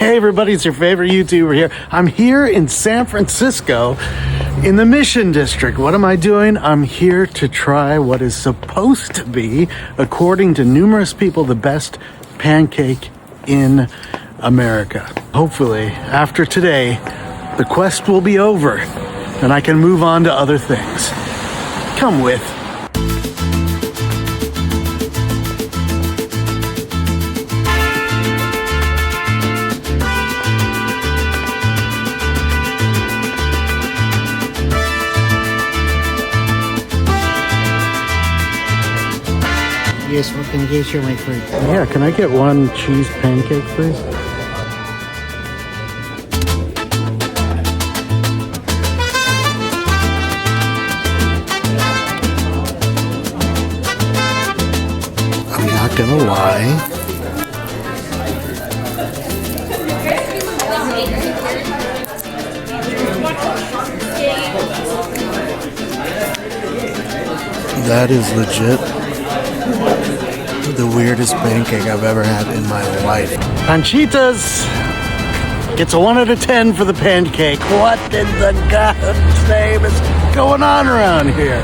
Hey everybody, it's your favorite YouTuber here. I'm here in San Francisco in the Mission District. What am I doing? I'm here to try what is supposed to be, according to numerous people, the best pancake in America. Hopefully, after today, the quest will be over and I can move on to other things. Come with. Yes, what can you get your my fruit? Yeah, can I get one cheese pancake, please? I'm not gonna lie. That is legit the weirdest pancake I've ever had in my life. Panchitas gets a 1 out of 10 for the pancake. What in the God's name is going on around here?